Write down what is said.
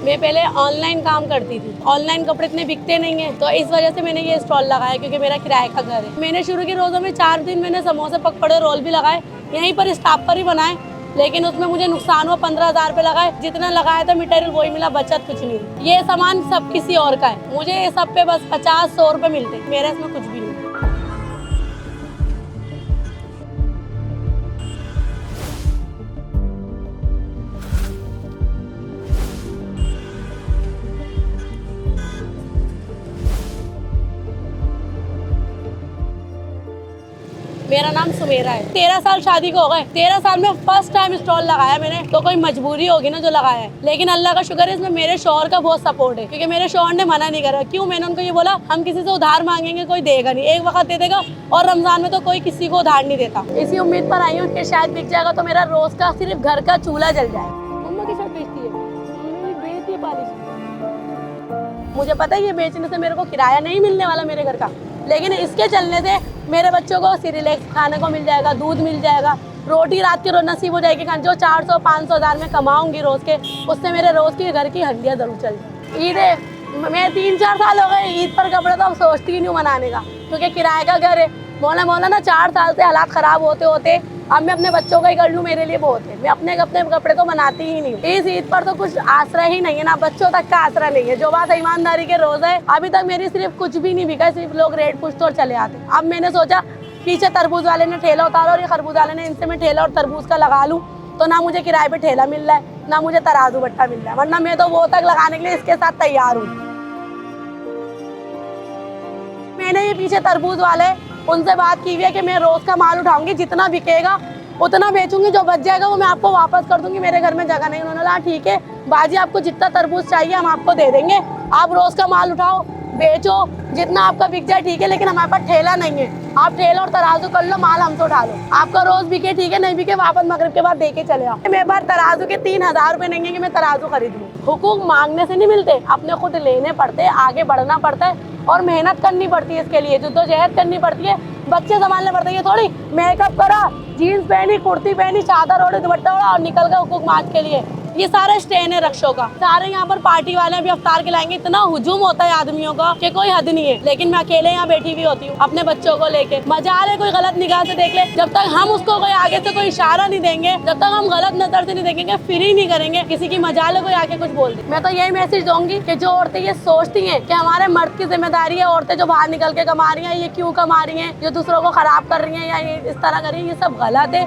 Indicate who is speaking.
Speaker 1: मैं पहले ऑनलाइन काम करती थी, ऑनलाइन कपड़े इतने बिकते नहीं है, तो इस वजह से मैंने ये स्टॉल लगाया क्योंकि मेरा किराए का घर है। मैंने शुरू के रोज़ों में 4 दिन मैंने समोसे पकौड़े रोल भी लगाए, यहीं पर स्टाफ पर ही बनाए, लेकिन उसमें मुझे नुकसान हुआ। 15,000 रुपये लगाए, जितना लगाया था मटेरियल वही मिला, बचत कुछ नहीं। ये सामान सब किसी और का है, मुझे ये सब पे बस 50-100 रुपये मिलते, मेरा इसमें कुछ भी नहीं। मेरा नाम सुमेरा है। 13 साल शादी को हो गए, 13 साल में फर्स्ट टाइम स्टॉल लगाया मैंने, तो कोई मजबूरी होगी ना जो लगाया है, लेकिन अल्लाह का शुक्र है इसमें मेरे शौहर का बहुत सपोर्ट है, क्योंकि मेरे शौहर ने मना नहीं करा। क्यों? मैंने उनको ये बोला हम किसी से उधार मांगेंगे कोई देगा नहीं, एक वक्त दे देगा, और रमजान में तो कोई किसी को उधार नहीं देता। इसी उम्मीद पर आई हूँ कि शायद बिक जाएगा तो मेरा रोज का सिर्फ घर का चूल्हा जल जाए। मम्मा की शर्ट बेचती है, मुझे पता है ये बेचने से मेरे को किराया नहीं मिलने वाला मेरे घर का, लेकिन इसके चलने से मेरे बच्चों को सिरिलैक्स खाने को मिल जाएगा, दूध मिल जाएगा, रोटी रात की रोज नसीब हो जाएगी खाने। जो 400-500 हज़ार में कमाऊंगी रोज के, उससे मेरे रोज की घर की हड्डियाँ जरूर चल जाए। ईद है, मैं 3-4 साल हो गए ईद पर कपड़े तो अब सोचती ही नहीं बनाने का, क्योंकि किराए का घर है। मौला ना 4 साल से हालात खराब होते होते अब मैं अपने बच्चों का ही कर लूँ, मेरे लिए बहुत है। मैं अपने कपड़े तो बनाती ही नहीं हूँ। इस ईद पर तो कुछ आसरा ही नहीं है, ना बच्चों तक का आसरा नहीं है। जो बात ईमानदारी के रोज है, अभी तक मेरी सिर्फ कुछ भी नहीं बिका, सिर्फ लोग रेट पूछते और चले आते। अब मैंने सोचा पीछे तरबूज वाले ने ठेला उतारा और ये खरबूज वाले ने, इनसे मैं ठेला और तरबूज का लगा लूँ, तो ना मुझे किराए पे ठेला मिल रहा है, ना मुझे तराजू बट्टा मिल रहा है, वरना मैं तो वो तक लगाने के लिए इसके साथ तैयार हूँ। मैंने ये पीछे तरबूज वाले उनसे बात की हुई है कि मैं रोज का माल उठाऊंगी, जितना बिकेगा उतना बेचूंगी, जो बच जाएगा वो मैं आपको वापस कर दूंगी, मेरे घर में जगह नहीं। उन्होंने कहा ठीक है बाजी, आपको जितना तरबूज चाहिए हम आपको दे देंगे, आप रोज का माल उठाओ, बेचो, जितना आपका बिक जाए ठीक है, लेकिन हमारे पास ठेला नहीं है, आप ठेला और तराजू कर लो, माल हमसे उठा लो, आपका रोज बिके ठीक है, नहीं बिके वापस मगरिब के बाद दे के चले आओ। मेरे पास तराजू के 3,000 रुपये नहीं है कि मैं तराजू खरीद लूँ। हुकूक मांगने से नहीं मिलते, अपने खुद लेने पड़ते हैं, आगे बढ़ना पड़ता है और मेहनत करनी पड़ती है, इसके लिए जद्दोजहद करनी पड़ती है, बच्चे संभालने पड़ते हैं। थोड़ी मेकअप करा, जीन्स पहनी, कुर्ती पहनी, चादर ओढ़ी, दुपट्टा ओढ़ा और निकल गए हुकूक मार्च के लिए। ये सारे स्टैंड है रक्षों का, सारे यहाँ पर पार्टी वाले भी अफ्तार खिलाएंगे। इतना हुजूम होता है आदमियों का कि कोई हद नहीं है, लेकिन मैं अकेले यहाँ बैठी हुई होती हूँ अपने बच्चों को लेके। मजाल है कोई गलत निगाह से देख ले, जब तक हम उसको कोई आगे से कोई इशारा नहीं देंगे, जब तक हम गलत नजर से नहीं देखेंगे, फिर ही नहीं करेंगे किसी की मजाल है कोई आके कुछ बोल दे। मैं तो यही मैसेज दूंगी कि जो औरतें ये सोचती हैं कि हमारे मर्द की जिम्मेदारी है, औरतें जो बाहर निकल के कमा रही हैं ये क्यों कमा रही हैं, जो दूसरों को खराब कर रही हैं या ये इस तरह कर रही है, ये सब गलत है।